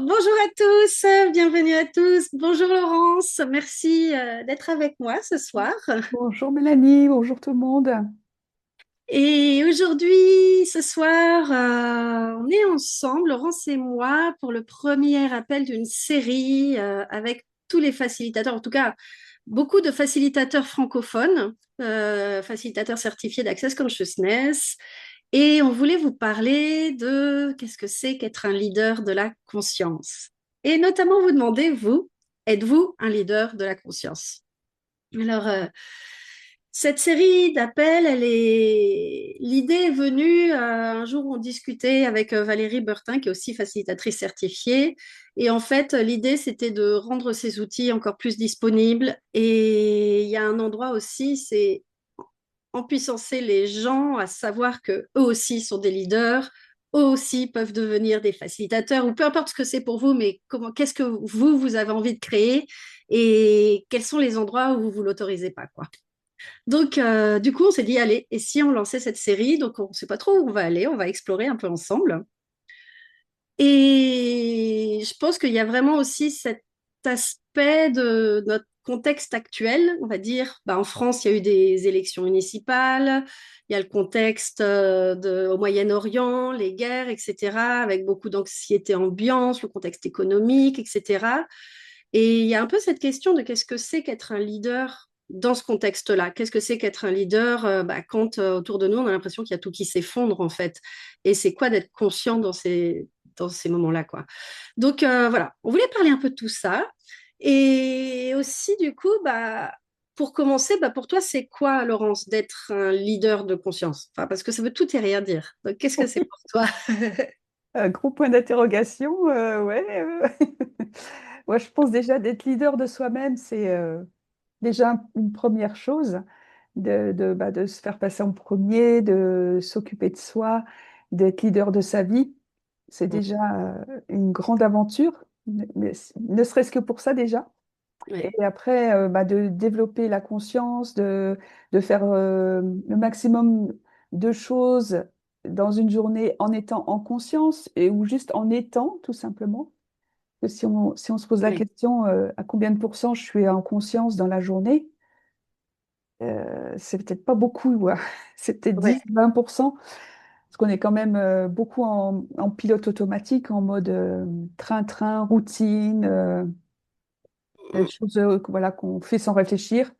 Bonjour à tous, bienvenue à tous. Bonjour Laurence, merci d'être avec moi ce soir. Bonjour Mélanie, bonjour tout le monde. Et aujourd'hui, ce soir, on est ensemble, Laurence et moi, pour le premier appel d'une série avec tous les facilitateurs, en tout cas beaucoup de facilitateurs francophones, facilitateurs certifiés d'Access Consciousness. Et on voulait vous parler de qu'est-ce que c'est qu'être un leader de la conscience. Et notamment vous demander, vous, êtes-vous un leader de la conscience? Alors, cette série d'appels, l'idée est venue un jour où on discutait avec Valérie Bertin, qui est aussi facilitatrice certifiée. Et en fait, l'idée, c'était de rendre ces outils encore plus disponibles. Et il y a un endroit aussi, c'est empuissancer les gens à savoir que eux aussi sont des leaders, eux aussi peuvent devenir des facilitateurs, ou peu importe ce que c'est pour vous, mais qu'est-ce que vous avez envie de créer et quels sont les endroits où vous l'autorisez pas, quoi. Donc, du coup, on s'est dit, allez, et si on lançait cette série? Donc, on ne sait pas trop où on va aller, on va explorer un peu ensemble. Et je pense qu'il y a vraiment aussi cet aspect de notre contexte actuel, on va dire. Bah, en France, il y a eu des élections municipales, il y a le contexte au Moyen-Orient, les guerres, etc., avec beaucoup d'anxiété ambiance, le contexte économique, etc. Et il y a un peu cette question de qu'est-ce que c'est qu'être un leader dans ce contexte-là? Qu'est-ce que c'est qu'être un leader quand autour de nous, on a l'impression qu'il y a tout qui s'effondre, en fait. Et c'est quoi d'être conscient dans ces moments-là, quoi. Donc, voilà, on voulait parler un peu de tout ça. Et aussi, du coup, pour commencer, pour toi, c'est quoi, Laurence, d'être un leader de conscience? Enfin, parce que ça veut tout et rien dire. Donc, qu'est-ce que c'est pour toi? Gros point d'interrogation, ouais. Ouais, je pense déjà d'être leader de soi-même, c'est déjà une première chose, de se faire passer en premier, de s'occuper de soi, d'être leader de sa vie. C'est déjà une grande aventure, ne serait-ce que pour ça déjà. Et Ouais, après, de développer la conscience, de faire le maximum de choses dans une journée en étant en conscience et ou juste en étant, tout simplement. Que si on se pose la ouais, question à combien de pourcents je suis en conscience dans la journée, c'est peut-être pas beaucoup, ouais. C'est peut-être ouais, 10-20%, parce qu'on est quand même beaucoup en pilote automatique, en mode train-train, routine, choses voilà, qu'on fait sans réfléchir.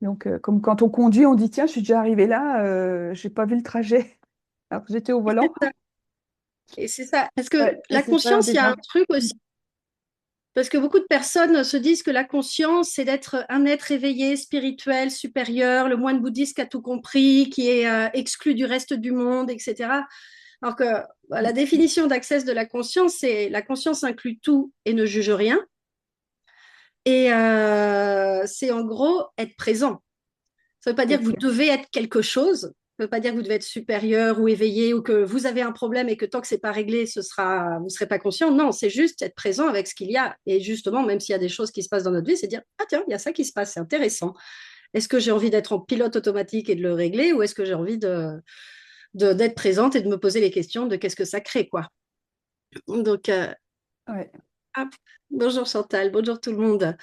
Donc, comme quand on conduit, on dit, tiens, je suis déjà arrivé là, j'ai pas vu le trajet. Alors que j'étais au volant. et c'est ça. Parce que Ouais, et la c'est ça conscience, il y a déjà. un truc aussi. Parce que beaucoup de personnes se disent que la conscience, c'est d'être un être éveillé, spirituel, supérieur, le moine bouddhiste qui a tout compris, qui est exclu du reste du monde, etc. Alors que la définition d'accès de la conscience, c'est la conscience inclut tout et ne juge rien. Et c'est en gros être présent. Ça ne veut pas dire que vous Ok. devez être quelque chose. Ça ne veut pas dire que vous devez être supérieur ou éveillé ou que vous avez un problème et que tant que c'est pas réglé, vous ne serez pas conscient. Non, c'est juste être présent avec ce qu'il y a. Et justement, même s'il y a des choses qui se passent dans notre vie, c'est dire, ah tiens, il y a ça qui se passe, c'est intéressant. Est-ce que j'ai envie d'être en pilote automatique et de le régler ou est-ce que j'ai envie d'être présente et de me poser les questions de qu'est-ce que ça crée, quoi. Donc, Ouais. hop, bonjour Chantal, bonjour tout le monde.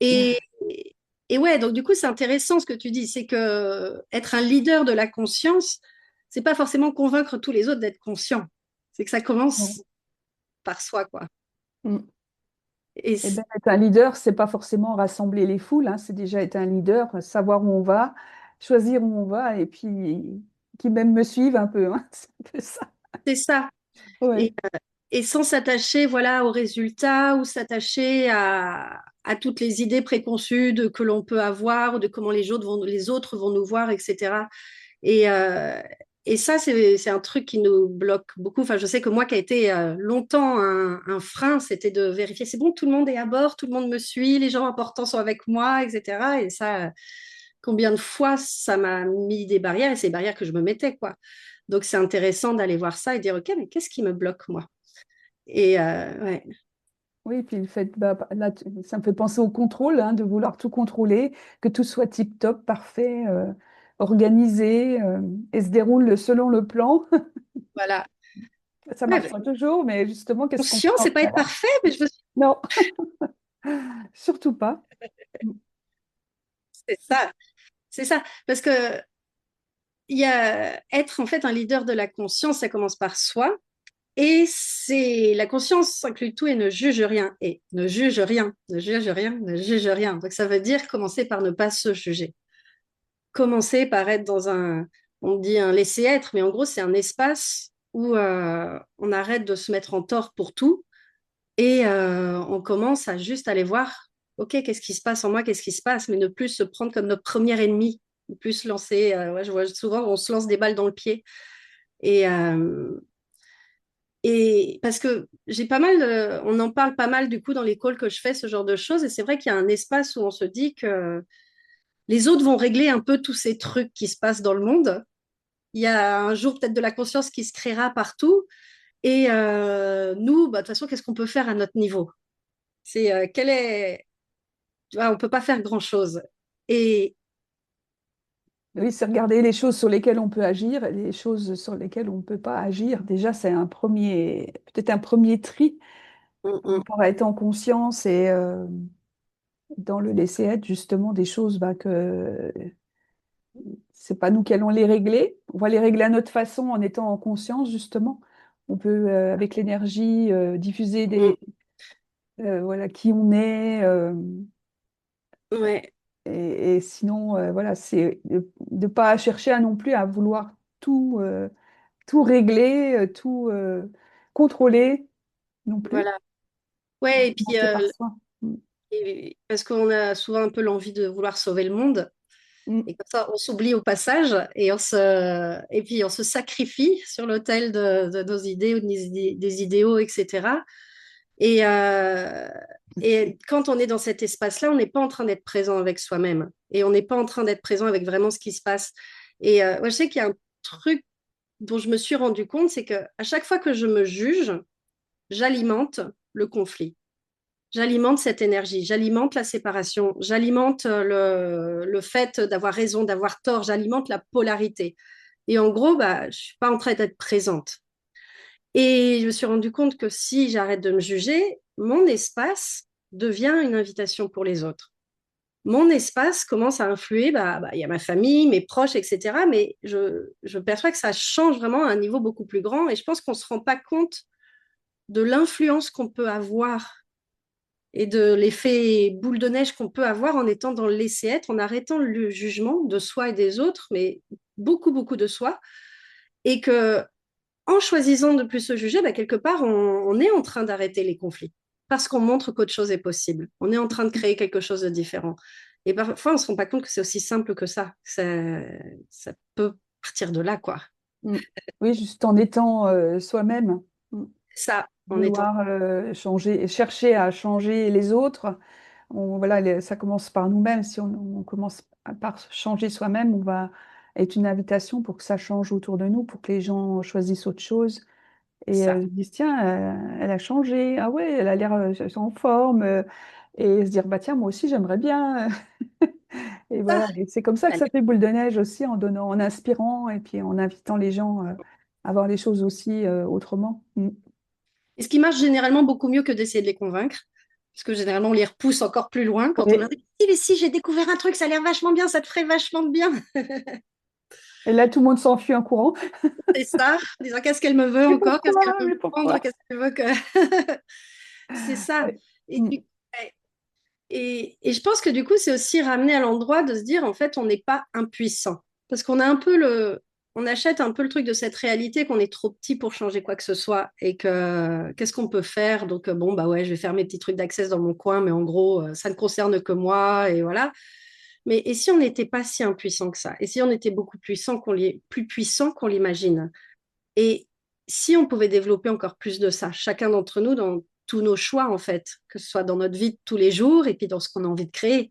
Et, Ouais. et ouais, donc du coup, c'est intéressant ce que tu dis, c'est que être un leader de la conscience, c'est pas forcément convaincre tous les autres d'être conscients. C'est que ça Non. commence par soi, quoi. Mm. Et Et bien, être un leader, c'est pas forcément rassembler les foules, hein, c'est déjà être un leader, savoir où on va, choisir où on va, et puis qui même me suivent un peu, hein, c'est un peu ça. c'est ça. Ouais. Et, et sans s'attacher, voilà, aux résultats ou s'attacher à toutes les idées préconçues que l'on peut avoir ou de comment les autres vont nous voir, etc. Et, euh, et ça, c'est un truc qui nous bloque beaucoup. Enfin, je sais que moi, qui a été longtemps un frein, c'était de vérifier, c'est bon, tout le monde est à bord, tout le monde me suit, les gens importants sont avec moi, etc. Et ça, combien de fois ça m'a mis des barrières et ces barrières que je me mettais, quoi. Donc, c'est intéressant d'aller voir ça et dire, OK, mais qu'est-ce qui me bloque, moi? Et ouais, Oui, puis le fait, là, ça me fait penser au contrôle, hein, de vouloir tout contrôler, que tout soit tip-top, parfait, organisé, et se déroule selon le plan. voilà. Ça Ouais, marche ouais. pas toujours, mais justement, qu'est-ce qu'on fait Conscient, dans c'est ce pas être cas-là? parfait, mais je veux Non, surtout pas. c'est ça. C'est ça. Parce que il y a être en fait un leader de la conscience, ça commence par soi. Et c'est la conscience inclut tout et ne juge rien. Et ne juge rien, ne juge rien, ne juge rien. Donc ça veut dire commencer par ne pas se juger. Commencer par être dans on dit un laisser-être, mais en gros c'est un espace où on arrête de se mettre en tort pour tout et on commence à juste aller voir, ok, qu'est-ce qui se passe en moi, qu'est-ce qui se passe, mais ne plus se prendre comme notre premier ennemi, ne plus se lancer, ouais, je vois souvent on se lance des balles dans le pied. Et, et parce que j'ai pas mal, on en parle pas mal du coup dans les calls que je fais, ce genre de choses, et c'est vrai qu'il y a un espace où on se dit que les autres vont régler un peu tous ces trucs qui se passent dans le monde. Il y a un jour peut-être de la conscience qui se créera partout, et nous, bah, de toute façon, qu'est-ce qu'on peut faire à notre niveau? C'est quel est, tu vois, on peut pas faire grand-chose. Et Oui, c'est regarder les choses sur lesquelles on peut agir et les choses sur lesquelles on ne peut pas agir. Déjà, c'est peut-être un premier tri on, par on- rapport à être en conscience et dans le laisser être justement des choses bah, que c'est pas nous qui allons les régler. On va les régler à notre façon en étant en conscience justement. On peut avec l'énergie diffuser on- voilà qui on est. ouais, Et sinon, voilà, c'est de ne pas chercher à non plus à vouloir tout régler, tout contrôler non plus. voilà. Ouais, et puis Commencer par soi. Mm. parce qu'on a souvent un peu l'envie de vouloir sauver le monde. Mm. Et comme ça, on s'oublie au passage et puis on se sacrifie sur l'autel de nos idées ou des idéaux, etc. Et, euh, et quand on est dans cet espace-là, on n'est pas en train d'être présent avec soi-même. Et on n'est pas en train d'être présent avec vraiment ce qui se passe. Et moi, je sais qu'il y a un truc dont je me suis rendu compte, c'est que à chaque fois que je me juge, j'alimente le conflit. J'alimente cette énergie, j'alimente la séparation, j'alimente le fait d'avoir raison, d'avoir tort, j'alimente la polarité. Et en gros, bah, je ne suis pas en train d'être présente. Et je me suis rendu compte que si j'arrête de me juger, mon espace devient une invitation pour les autres. Mon espace commence à influer, il y a ma famille, mes proches, etc. Mais je perçois que ça change vraiment à un niveau beaucoup plus grand. Et je pense qu'on ne se rend pas compte de l'influence qu'on peut avoir et de l'effet boule de neige qu'on peut avoir en étant dans le laisser-être, en arrêtant le jugement de soi et des autres, mais beaucoup, beaucoup de soi. Et que en choisissant de plus se juger, bah, quelque part, on est en train d'arrêter les conflits parce qu'on montre qu'autre chose est possible. On est en train de créer quelque chose de différent. Et parfois, on ne se rend pas compte que c'est aussi simple que ça. Ça peut partir de là, quoi. Mm. Oui, juste en étant soi-même. Mm. Ça, en étant Vouloir changer, chercher à changer les autres. Voilà, ça commence par nous-mêmes. Si on commence par changer soi-même, on va être une invitation pour que ça change autour de nous, pour que les gens choisissent autre chose et ça. se disent, tiens, elle a changé, ah ouais, elle a l'air en forme, et se dire, bah tiens, moi aussi, j'aimerais bien. Et Ça. voilà, et c'est comme ça que ça fait boule de neige aussi, en donnant, en inspirant et puis en invitant les gens à voir les choses aussi autrement. Mm. Et ce qui marche généralement beaucoup mieux que d'essayer de les convaincre, parce que généralement, on les repousse encore plus loin quand on Oui. leur dit, si, mais si, j'ai découvert un truc, ça a l'air vachement bien, ça te ferait vachement de bien. Et là, tout le monde s'enfuit en courant. C'est ça, en disant qu'est-ce qu'elle me veut Mais encore, qu'est-ce pourquoi? qu'elle veut Mais me prendre, pourquoi? qu'est-ce qu'elle veut que. C'est ça. Ouais. Et, Mm. et je pense que du coup, c'est aussi ramener à l'endroit de se dire, en fait, on n'est pas impuissant. Parce qu'on a un peu le. On achète un peu le truc de cette réalité qu'on est trop petit pour changer quoi que ce soit et que qu'est-ce qu'on peut faire? Donc, bon, bah ouais, je vais faire mes petits trucs d'access dans mon coin, mais en gros, ça ne concerne que moi et voilà. Mais et si on n'était pas si impuissant que ça? Et si on était beaucoup plus puissant qu'on l'imagine? Et si on pouvait développer encore plus de ça, chacun d'entre nous, dans tous nos choix, en fait, que ce soit dans notre vie de tous les jours et puis dans ce qu'on a envie de créer.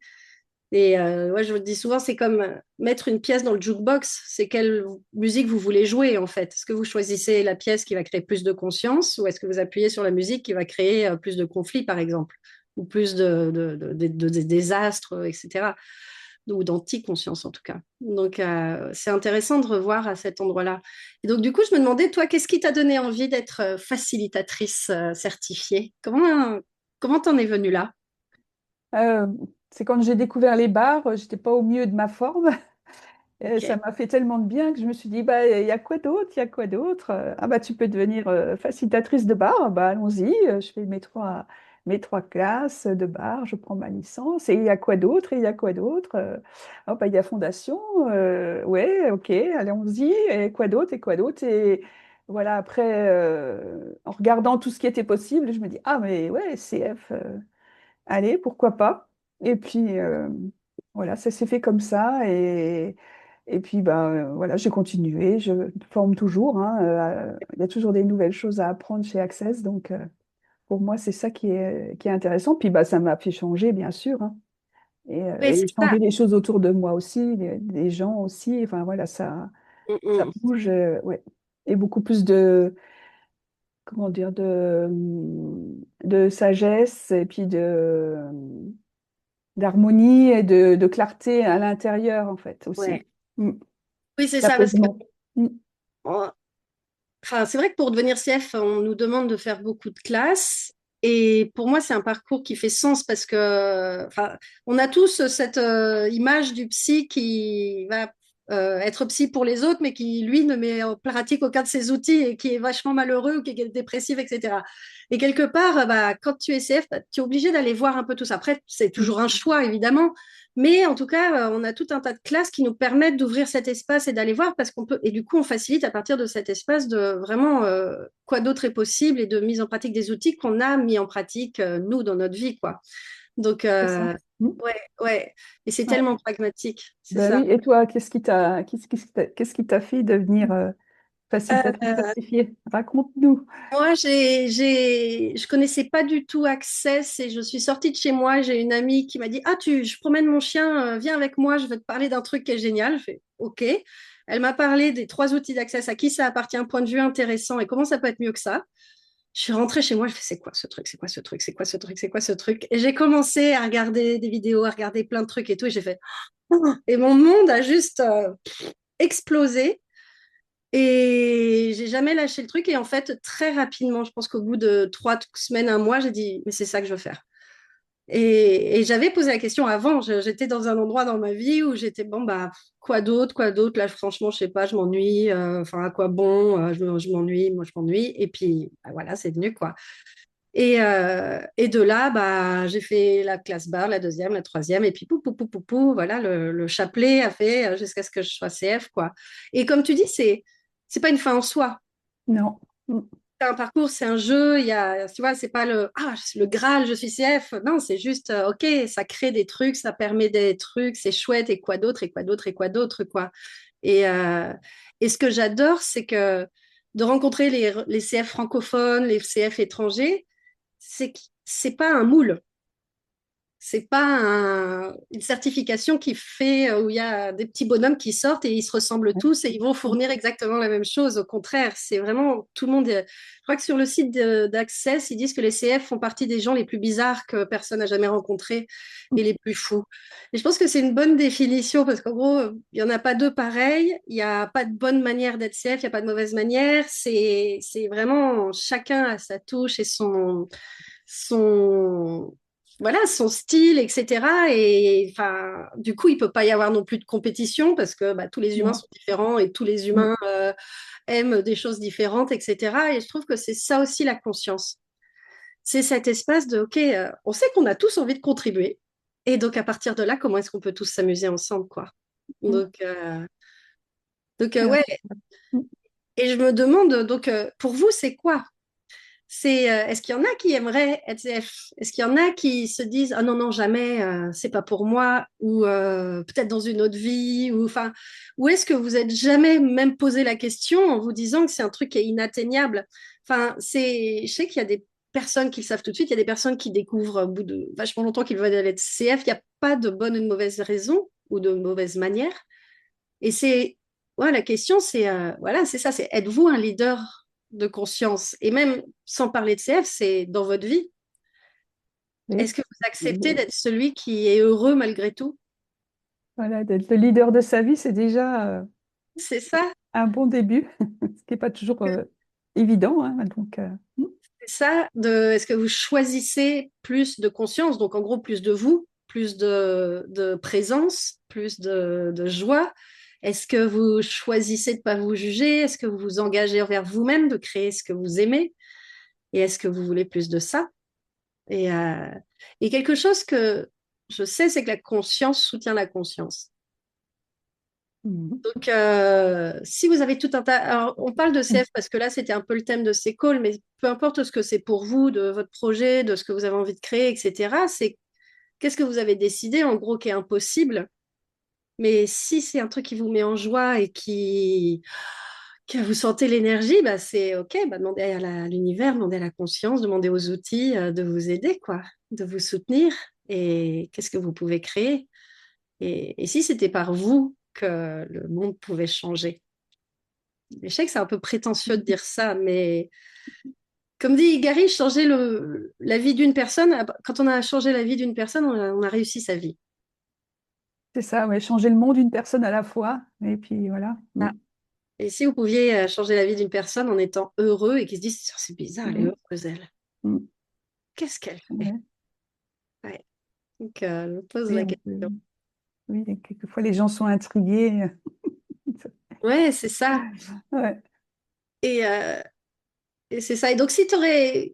Et ouais, je vous le dis souvent, c'est comme mettre une pièce dans le jukebox. C'est quelle musique vous voulez jouer, en fait. Est-ce que vous choisissez la pièce qui va créer plus de conscience ou est-ce que vous appuyez sur la musique qui va créer plus de conflits, par exemple, ou plus de désastres, etc. ou d'anti-conscience en tout cas. Donc, c'est intéressant de revoir à cet endroit-là. Et donc, du coup, je me demandais, toi, qu'est-ce qui t'a donné envie d'être facilitatrice certifiée? Comment t'en es venue là? Euh, c'est quand j'ai découvert les bars, j'étais pas au mieux de ma forme. Ça Ok. m'a fait tellement de bien que je me suis dit, bah, il y a quoi d'autre? Il y a quoi d'autre? Ah bah tu peux devenir facilitatrice de bar, bah allons-y, je fais mes trois classes de bar, je prends ma licence. Et il y a quoi d'autre? Et il y a quoi d'autre? Oh, bah, il y a fondation, ouais, ok, allons-y. Et quoi d'autre? Et quoi d'autre? Et voilà, après, en regardant tout ce qui était possible, je me dis, ah mais ouais, CF. Allez, pourquoi pas? Et puis, voilà, ça s'est fait comme ça. Et puis, bah, voilà, j'ai continué. Je forme toujours, hein, il y a toujours des nouvelles choses à apprendre chez Access. Donc, pour moi, c'est ça qui est intéressant. Puis, bah, ça m'a fait changer, bien sûr, hein, Oui, et c'est changer ça. les choses autour de moi aussi, les gens aussi. Enfin, voilà, Mm, ça mm. bouge, ouais. Et beaucoup plus de, comment dire, de sagesse et puis d'harmonie et de clarté à l'intérieur, en fait, aussi. Ouais. Mm. Oui, c'est ça, parce que D'apaisement. Mm. oh, enfin, c'est vrai que pour devenir CF, on nous demande de faire beaucoup de classes. Et pour moi, c'est un parcours qui fait sens parce que, enfin, on a tous cette image du psy qui va être psy pour les autres, mais qui, lui, ne met en pratique aucun de ses outils et qui est vachement malheureux ou qui est dépressif, etc. Et quelque part, bah, quand tu es CF, bah, tu es obligé d'aller voir un peu tout ça. Après, c'est toujours un choix, évidemment. Mais en tout cas, on a tout un tas de classes qui nous permettent d'ouvrir cet espace et d'aller voir parce qu'on peut, et du coup, on facilite à partir de cet espace de vraiment quoi d'autre est possible et de mise en pratique des outils qu'on a mis en pratique, nous, dans notre vie, quoi. Donc, C'est ça. Mm. ouais, ouais. Et c'est Ouais. tellement pragmatique, c'est Ben ça. oui. Et toi, qu'est-ce qui t'a fait devenir facilitatrice Euh, certifiée? Raconte-nous. Moi, je connaissais pas du tout Access et je suis sortie de chez moi. J'ai une amie qui m'a dit, ah, je promène mon chien, viens avec moi, je vais te parler d'un truc qui est génial. Je fais, OK. Elle m'a parlé des 3 outils d'Access, à qui ça appartient, un point de vue intéressant et comment ça peut être mieux que ça. Je suis rentrée chez moi, je fais, c'est quoi ce truc, c'est quoi ce truc, c'est quoi ce truc, c'est quoi ce truc. Et j'ai commencé à regarder des vidéos, à regarder plein de trucs et tout. Et j'ai fait, oh, et mon monde a juste explosé. Et j'ai jamais lâché le truc. Et en fait, très rapidement, je pense qu'au bout de 3 semaines, un mois, j'ai dit, mais c'est ça que je veux faire. Et j'avais posé la question avant. J'étais dans un endroit dans ma vie où j'étais, bon, bah, quoi d'autre, quoi d'autre. Là, franchement, je sais pas, je m'ennuie. Enfin, à quoi bon? Je m'ennuie, moi, je m'ennuie. Et puis, bah, voilà, c'est venu, quoi. Et de là, bah, j'ai fait la classe barre, la deuxième, la troisième. Et puis, pou, pou, pou, pou, pou, voilà, le chapelet a fait jusqu'à ce que je sois CF, quoi. Et comme tu dis, c'est pas une fin en soi. Non. Mm. C'est un parcours, c'est un jeu. Il y a, tu vois, c'est pas le Graal, je suis CF. Non, c'est juste, ok, ça crée des trucs, ça permet des trucs, c'est chouette. Et quoi d'autre, et quoi d'autre, et quoi d'autre, quoi. Et, euh, et ce que j'adore, c'est que de rencontrer les CF francophones, les CF étrangers, c'est pas un moule. C'est pas une certification qui fait où il y a des petits bonhommes qui sortent et ils se ressemblent Ouais. tous et ils vont Mm. fournir exactement la même chose. Au contraire, c'est vraiment tout le monde. Je crois que sur le site d'Access, ils disent que les CF font partie des gens les plus bizarres que personne n'a jamais rencontrés et les plus fous. Et je pense que c'est une bonne définition parce qu'en gros, il n'y en a pas deux pareils. Il n'y a pas de bonne manière d'être CF, il n'y a pas de mauvaise manière. C'est vraiment chacun a sa touche et son voilà, son style, etc. Et enfin, du coup, il peut pas y avoir non plus de compétition parce que bah, tous les humains Non. sont différents et tous les Mm. humains aiment des choses différentes, etc. Et je trouve que c'est ça aussi la conscience. C'est cet espace de, OK, on sait qu'on a tous envie de contribuer. Et donc, à partir de là, comment est-ce qu'on peut tous s'amuser ensemble, quoi. Mm. Donc, Ouais. ouais. Mm. Et je me demande, donc, pour vous, c'est quoi c'est est-ce qu'il y en a qui aimeraient être CF? Est-ce qu'il y en a qui se disent ah non non jamais c'est pas pour moi ou peut-être dans une autre vie ou enfin ou est-ce que vous êtes jamais même posé la question en vous disant que c'est un truc qui est inatteignable? Enfin c'est je sais qu'il y a des personnes qui le savent tout de suite, il y a des personnes qui découvrent au bout de vachement longtemps qu'ils veulent être CF, il n'y a pas de bonne ou de mauvaise raison ou de mauvaise manière et c'est, ouais, la question, c'est voilà, c'est ça, c'est êtes-vous un leader de conscience? Et même sans parler de CF, c'est dans votre vie. Oui. Est-ce que vous acceptez d'être celui qui est heureux malgré tout? Voilà, d'être le leader de sa vie, c'est déjà C'est ça. un bon début, ce qui n'est pas toujours évident, hein, donc, C'est ça, est-ce que vous choisissez plus de conscience, donc en gros plus de vous, plus de présence, plus de joie? Est-ce que vous choisissez de ne pas vous juger? Est-ce que vous vous engagez envers vous-même de créer ce que vous aimez? Et est-ce que vous voulez plus de ça? Et, euh, et quelque chose que je sais, c'est que la conscience soutient la conscience. mhm. Donc, si vous avez tout un tas... Alors, on parle de CF parce que là, c'était un peu le thème de ces calls, mais peu importe ce que c'est pour vous, de votre projet, de ce que vous avez envie de créer, etc., c'est qu'est-ce que vous avez décidé, en gros, qui est impossible. Mais si c'est un truc qui vous met en joie et que vous sentez l'énergie, bah, c'est OK, bah, demandez à l'univers, demandez à la conscience, demandez aux outils de vous aider, quoi, de vous soutenir. Et qu'est-ce que vous pouvez créer? Et si c'était par vous que le monde pouvait changer? Je sais que c'est un peu prétentieux de dire ça, mais comme dit Gary, changer la vie d'une personne, quand on a changé la vie d'une personne, on a réussi sa vie. C'est ça, ouais, changer le monde d'une personne à la fois. Et puis voilà. Ah. Et si vous pouviez changer la vie d'une personne en étant heureux et qui se dit, c'est bizarre, elle est Mm, heureuse, elle. mm. Qu'est-ce qu'elle fait? Ouais. Ouais. Donc, je me pose Oui, la question. oui, et quelquefois les gens sont intrigués. Ouais, c'est ça. Ouais. Et, euh, et c'est ça. Et donc, si tu aurais,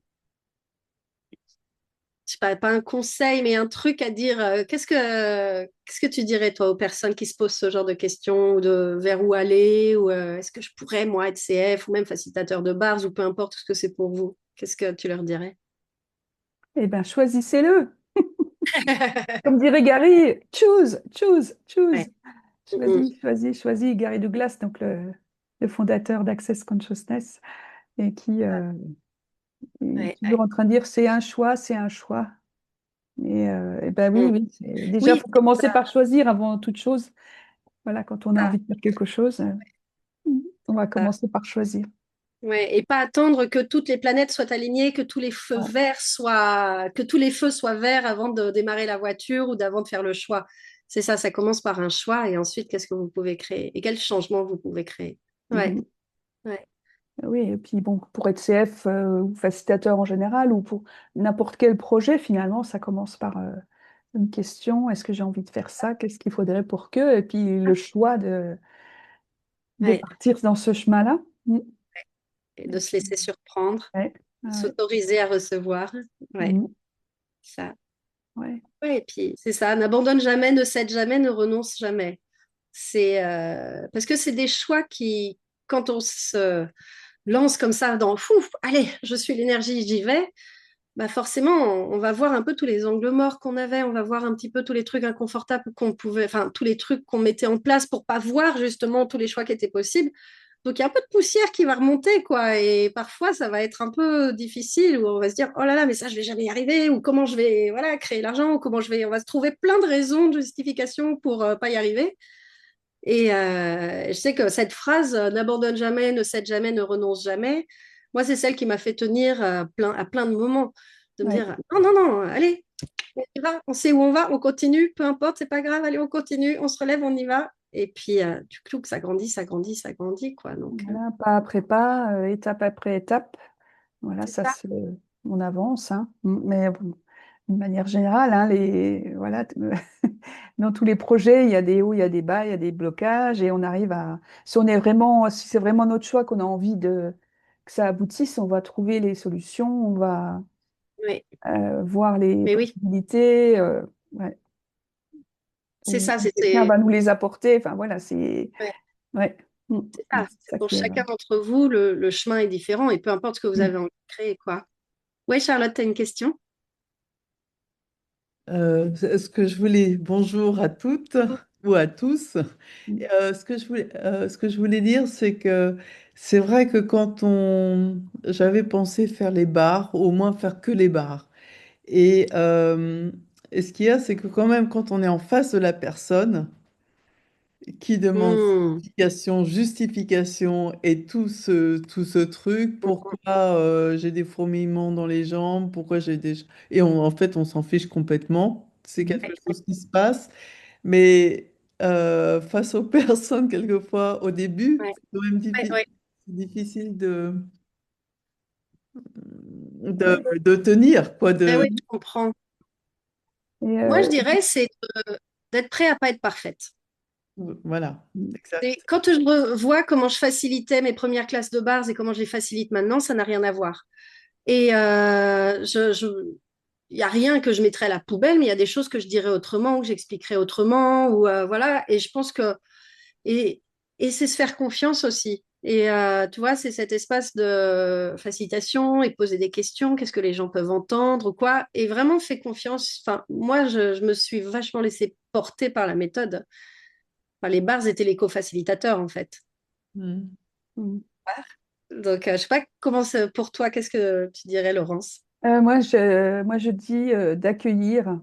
je sais pas un conseil, mais un truc à dire. Qu'est-ce que tu dirais, toi, aux personnes qui se posent ce genre de questions, ou de vers où aller, ou est-ce que je pourrais, moi, être CF, ou même facilitateur de bars, ou peu importe ce que c'est pour vous. Qu'est-ce que tu leur dirais? Eh bien, choisissez-le. Comme dirait Gary, choose, choose, Ouais. choose. Mm, Choisis, choisis, choisis. Gary Douglas, donc le fondateur d'Access Consciousness, et qui est ouais, toujours ouais. en train de dire c'est un choix, c'est un choix. Et ben oui, Mm. oui. Déjà, il Oui, faut c'est commencer ça. par choisir avant toute chose. Voilà, quand on a envie de faire quelque chose, on va Ça. commencer par choisir. Ouais, et pas attendre que toutes les planètes soient alignées, que tous les feux Ouais. verts soient, que tous les feux soient verts avant de démarrer la voiture ou d'avant de faire le choix. C'est ça, ça commence par un choix et ensuite, qu'est-ce que vous pouvez créer et quel changement vous pouvez créer. Ouais, Mhm. ouais, Oui, et puis bon, pour être CF ou facilitateur en général, ou pour n'importe quel projet, finalement, ça commence par une question, est-ce que j'ai envie de faire ça? Qu'est-ce qu'il faudrait pour que? Et puis le choix de ouais. partir dans ce chemin-là. Et Et de se puis, laisser surprendre, ouais, de ouais, s'autoriser à recevoir. Ouais, mhm, ça. ouais. Ouais, et puis c'est ça, n'abandonne jamais, ne cède jamais, ne renonce jamais. C'est parce que c'est des choix qui, quand on se lance comme ça dans fouf, allez, je suis l'énergie, j'y vais, bah forcément, on va voir un peu tous les angles morts qu'on avait, on va voir un petit peu tous les trucs inconfortables qu'on pouvait, enfin, tous les trucs qu'on mettait en place pour pas voir justement tous les choix qui étaient possibles. Donc, il y a un peu de poussière qui va remonter, quoi. Et parfois, ça va être un peu difficile, où on va se dire, oh là là, mais ça, je vais jamais y arriver, ou comment je vais, voilà, créer l'argent, ou comment je vais, on va se trouver plein de raisons, de justifications pour pas y arriver. Et je sais que cette phrase, n'abandonne jamais, ne cède jamais, ne renonce jamais, moi, c'est celle qui m'a fait tenir à plein de moments, de me Ouais. dire, non, non, non, allez, on y va, on sait où on va, on continue, peu importe, c'est pas grave, allez, on continue, on se relève, on y va. Et puis, tu cloues que ça grandit, ça grandit, ça grandit, quoi. Donc, Voilà, pas après pas, étape après étape. Voilà, c'est ça, ça. on avance, hein. Mais bon, d'une manière générale, hein, voilà, dans tous les projets, il y a des hauts, il y a des bas, il y a des blocages, et on arrive à, si c'est vraiment notre choix qu'on a envie que ça aboutisse, on va trouver les solutions, on va Oui, voir les mais oui, possibilités, ouais. c'est Ou ça, quelqu'un va nous les apporter. Enfin voilà, ouais, ouais. Mm. c'est Donc, ça. c'est C'est ça pour qui est. chacun d'entre vous, le chemin est différent, et peu importe ce que vous Mm. avez envie de créer, quoi. Oui, Charlotte, tu as une question? Bonjour à toutes ou à tous. Mm. Ce que je voulais dire, c'est que c'est vrai que j'avais pensé faire les bars, au moins faire que les bars. Et ce qu'il y a, c'est que quand même, quand on est en face de la personne qui demande Hmm. justification et tout ce truc, pourquoi j'ai des fourmillements dans les jambes, pourquoi j'ai des... En fait, on s'en fiche complètement. C'est quelque Ouais, chose qui se passe. Mais face aux personnes, quelquefois, au début, Ouais, c'est quand même ouais, ouais. difficile de tenir, quoi, Ouais, ouais, je comprends. Et, Moi, je dirais, c'est d'être prêt à pas être parfaite. voilà, Et exact. quand je revois comment je facilitais mes premières classes de bars et comment je les facilite maintenant, ça n'a rien à voir. Et il n'y a rien que je mettrais à la poubelle, mais il y a des choses que je dirais autrement, ou que j'expliquerais autrement, ou voilà. Et je pense que et, et c'est se faire confiance aussi. Et tu vois, c'est cet espace de facilitation et poser des questions, qu'est-ce que les gens peuvent entendre ou quoi. Et vraiment, fais confiance. Enfin, moi, je me suis vachement laissée porter par la méthode. Enfin, les bars étaient les co-facilitateurs, en fait. Mm. mm. Donc, je sais pas comment c'est pour toi, qu'est-ce que tu dirais, Laurence? Moi, je dis d'accueillir.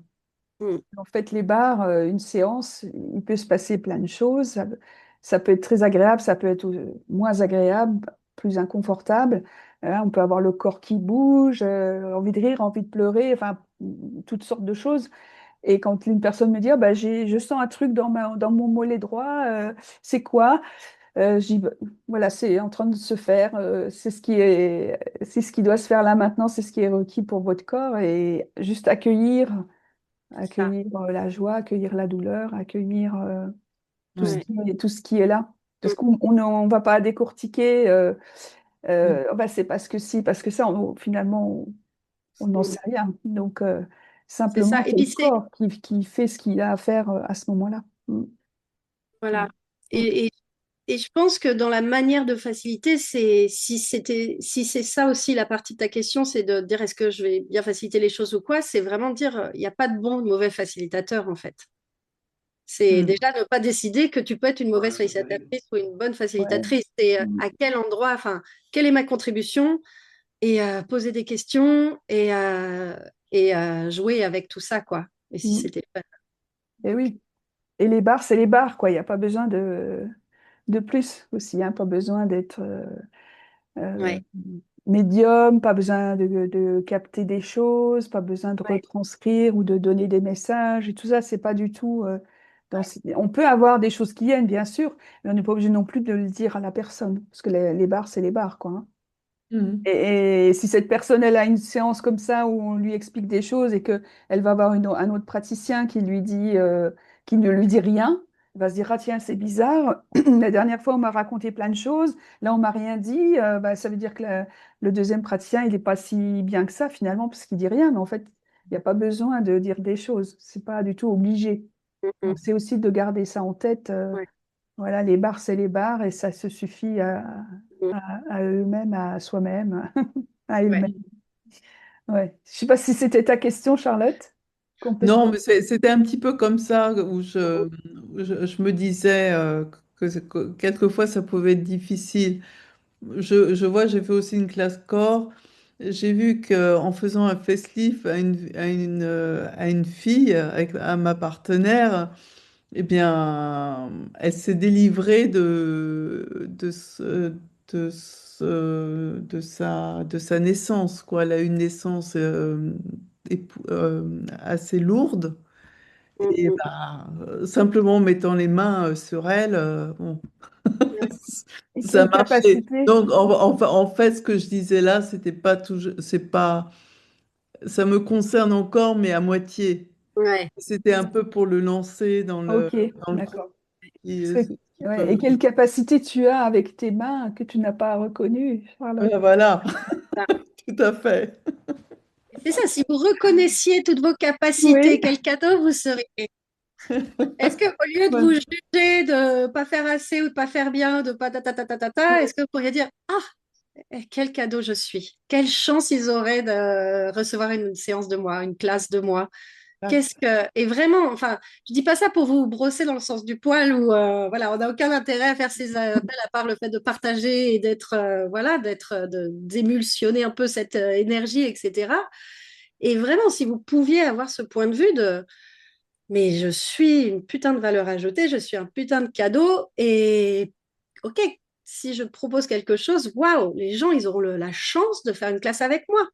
Mm. En fait, les bars, une séance, il peut se passer plein de choses. Ça peut être très agréable, ça peut être moins agréable, plus inconfortable. On peut avoir le corps qui bouge, envie de rire, envie de pleurer, enfin, toutes sortes de choses. Et quand une personne me dit, ah, bah, je sens un truc dans mon mollet droit, c'est quoi? Je dis, bah, voilà, c'est en train de se faire, c'est ce qui doit se faire là maintenant, c'est ce qui est requis pour votre corps. Et juste Ça. accueillir la joie, accueillir la douleur, accueillir Ouais. tout ce qui est là. Mm. Parce qu'on va pas décortiquer, Mm. bah, c'est parce que si, parce que ça, finalement, on n'en Mm. sait rien. Donc, C'est simplement, ça. Et c'est le puis, c'est, corps qui fait ce qu'il a à faire à ce moment-là. Mm. voilà. Mm. Et je pense que dans la manière de faciliter, si c'est ça aussi la partie de ta question, c'est de dire est-ce que je vais bien faciliter les choses ou quoi, c'est vraiment dire il n'y a pas de bon ou de mauvais facilitateur en fait. C'est Mm. déjà ne pas décider que tu peux être une mauvaise facilitatrice ou une bonne Ouais. facilitatrice. C'est Mm. à quel endroit, enfin, quelle est ma contribution et poser des questions et jouer avec tout ça, quoi. Et si Mm. c'était pas. Et oui. Et les bars, c'est les bars, quoi. Il n'y a pas besoin de plus aussi, hein. Pas besoin d'être euh, Ouais, médium, pas besoin de capter des choses, pas besoin de ouais, retranscrire ou de donner des messages. Et tout ça, c'est pas du tout. On peut avoir des choses qui viennent, bien sûr, mais on n'est pas obligé non plus de le dire à la personne. Parce que les bars, c'est les bars, quoi, hein. Mm. Et si cette personne, elle a une séance comme ça où on lui explique des choses et que elle va avoir un autre praticien qui ne lui dit rien, elle va se dire, ah tiens, c'est bizarre. La dernière fois, on m'a raconté plein de choses. Là, on m'a rien dit. Bah, ça veut dire que le deuxième praticien, il n'est pas si bien que ça finalement parce qu'il dit rien. Mais en fait, il n'y a pas besoin de dire des choses. C'est pas du tout obligé. mm, mm, Donc, c'est aussi de garder ça en tête. ouais, Voilà, les bars, c'est les bars et ça se suffit mm, à eux-mêmes, à soi-même, à ouais. elles-mêmes. Ouais. Je sais pas si c'était ta question, Charlotte. Non, Complètement. mais c'était un petit peu comme ça où je me disais que quelquefois ça pouvait être difficile. Je vois, j'ai fait aussi une classe corps. J'ai vu qu'en faisant un facelift à une fille, à ma partenaire, eh bien, elle s'est délivrée de sa naissance, quoi. Elle a eu une naissance assez lourde. Mm, Et mm. bah, simplement en mettant les mains sur elle, bon, Ouais. Et ça quelle marchait. capacité? Donc, en fait, ce que je disais là, c'était pas toujours, c'est pas, ça me concerne encore, mais à moitié. Ouais. C'était un peu pour le lancer Ok, dans le projet d'accord. qui, Parce que- qui ouais, et peut. quelle capacité tu as avec tes mains que tu n'as pas reconnues, Charlotte? Voilà, tout à fait. C'est ça, si vous reconnaissiez toutes vos capacités, Oui. quel cadeau vous seriez? Est-ce que au lieu de Ouais. vous juger de pas faire assez ou de pas faire bien, de pas ta ta ta ta ta ta, est-ce que vous pourriez dire ah quel cadeau je suis? Quelle chance ils auraient de recevoir une séance de moi, une classe de moi? Qu'est-ce que et vraiment, enfin, je dis pas ça pour vous brosser dans le sens du poil ou voilà, on n'a aucun intérêt à faire ces appels à part le fait de partager et d'être voilà, d'émulsionner un peu cette énergie, etc. Et vraiment, si vous pouviez avoir ce point de vue de mais je suis une putain de valeur ajoutée, je suis un putain de cadeau et ok, si je propose quelque chose, waouh, les gens ils auront la chance de faire une classe avec moi.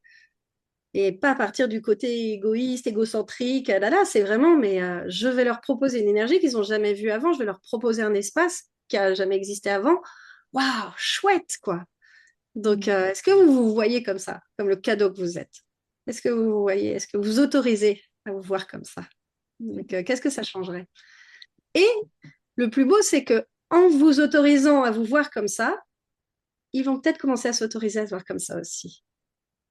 Et pas partir du côté égoïste, égocentrique. Là, là, c'est vraiment, mais je vais leur proposer une énergie qu'ils n'ont jamais vue avant. Je vais leur proposer un espace qui n'a jamais existé avant. Waouh, chouette, quoi. Donc, est-ce que vous vous voyez comme ça, comme le cadeau que vous êtes? Est-ce que vous vous voyez, est-ce que vous autorisez à vous voir comme ça? Donc, qu'est-ce que ça changerait? Et le plus beau, c'est que en vous autorisant à vous voir comme ça, ils vont peut-être commencer à s'autoriser à se voir comme ça aussi.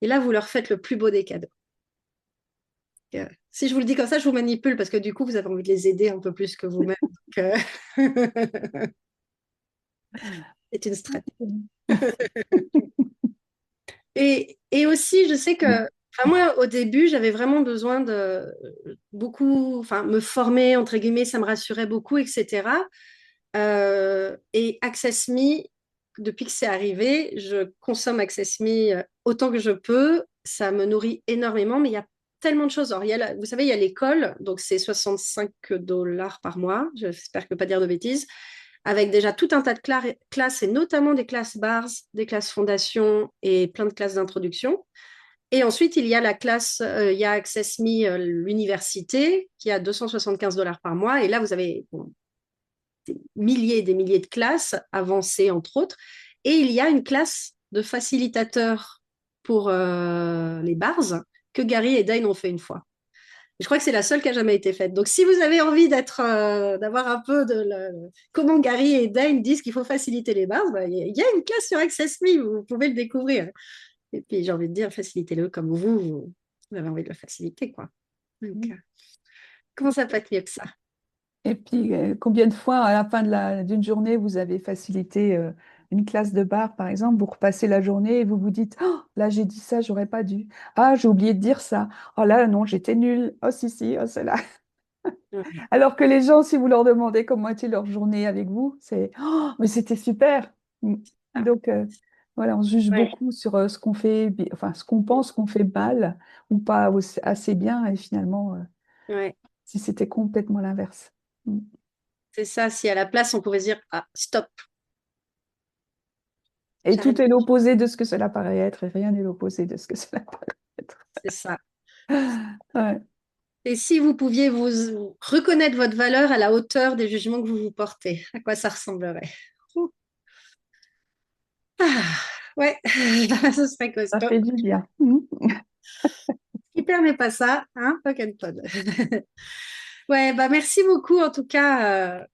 Et là, vous leur faites le plus beau des cadeaux. Si je vous le dis comme ça, je vous manipule parce que du coup, vous avez envie de les aider un peu plus que vous-même. C'est une stratégie. Et aussi, je sais que, enfin, moi, au début, j'avais vraiment besoin de beaucoup, enfin, me former, entre guillemets, ça me rassurait beaucoup, etc. Et Access Me, depuis que c'est arrivé, je consomme Access Me autant que je peux. Ça me nourrit énormément, mais il y a tellement de choses. Alors, vous savez, il y a l'école, donc c'est 65 dollars par mois. J'espère que je ne peux pas dire de bêtises. Avec déjà tout un tas de classes, et notamment des classes bars, des classes fondation et plein de classes d'introduction. Et ensuite, il y a la classe, il y a Access Me, l'université, qui a 275 dollars par mois. Et là, vous avez bon, des milliers et des milliers de classes avancées, entre autres. Et il y a une classe de facilitateurs pour les bars que Gary et Dane ont fait une fois. Je crois que c'est la seule qui a jamais été faite. Donc, si vous avez envie d'avoir un peu comment Gary et Dane disent qu'il faut faciliter les bars, bah, y a une classe sur Access Me, vous pouvez le découvrir. Et puis, j'ai envie de dire, facilitez-le comme vous avez envie de le faciliter, quoi. Donc, comment ça peut être mieux que ça? Et puis, combien de fois à la fin d'une journée vous avez facilité une classe de bar, par exemple, vous repassez la journée et vous vous dites, oh, là j'ai dit ça, j'aurais pas dû. Ah, j'ai oublié de dire ça. Oh là, non, j'étais nulle. Oh si, si, oh c'est là. Ouais, Alors que les gens, si vous leur demandez comment était leur journée avec vous, c'est, oh, mais c'était super. Mm. ah, Donc, voilà, on se juge ouais, beaucoup sur ce qu'on fait, enfin, ce qu'on pense qu'on fait mal ou pas assez bien, et finalement, ouais. si c'était complètement l'inverse. Mm. C'est ça, si à la place, on pouvait se dire, ah, stop, Et j'arrête, tout est l'opposé de ce que cela paraît être, et rien n'est l'opposé de ce que cela paraît être. c'est ça. Ouais. Et si vous pouviez vous reconnaître votre valeur à la hauteur des jugements que vous vous portez, à quoi ça ressemblerait? Ouh. Ah, ouais, ce serait Ça costaud. fait du bien. Mm. Qui permet pas ça, hein, Pokémon. Ouais, bah merci beaucoup en tout cas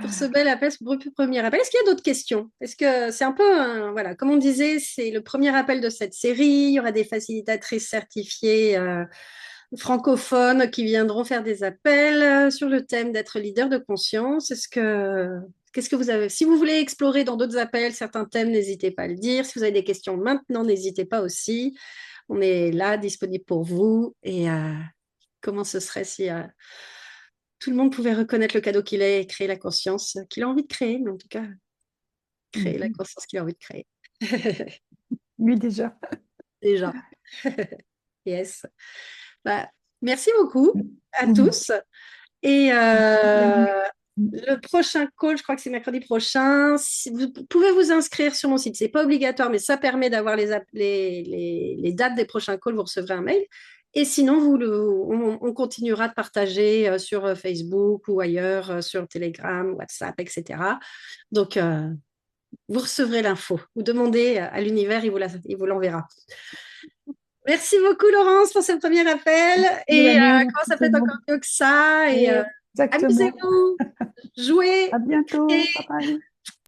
pour ce bel appel, ce premier appel. Est-ce qu'il y a d'autres questions? Est-ce que c'est un peu, voilà, comme on disait, c'est le premier appel de cette série. Il y aura des facilitatrices certifiées francophones qui viendront faire des appels sur le thème d'être leader de conscience. Qu'est-ce que vous avez? Si vous voulez explorer dans d'autres appels certains thèmes, n'hésitez pas à le dire. Si vous avez des questions maintenant, n'hésitez pas aussi. On est là, disponible pour vous. Et comment ce serait si tout le monde pouvait reconnaître le cadeau qu'il est et créer la conscience qu'il a envie de créer, mais en tout cas, créer la Mhm. conscience qu'il a envie de créer. Oui, déjà. Déjà. Yes. Bah, merci beaucoup à Mhm. tous. Et Plaisir. le prochain call, je crois que c'est mercredi prochain. Si vous pouvez vous inscrire sur mon site. C'est pas obligatoire, mais ça permet d'avoir les dates des prochains calls. Vous recevrez un mail. Et sinon, on continuera de partager sur Facebook ou ailleurs, sur Telegram, WhatsApp, etc. Donc, vous recevrez l'info. Vous demandez à l'univers, il vous l'enverra. Merci beaucoup, Laurence, pour ce premier appel. Oui, Et Amel, comment merci ça peut être tellement. encore mieux que ça? Et Oui, exactement. amusez-vous, jouez, À créez. bientôt. Bye bye.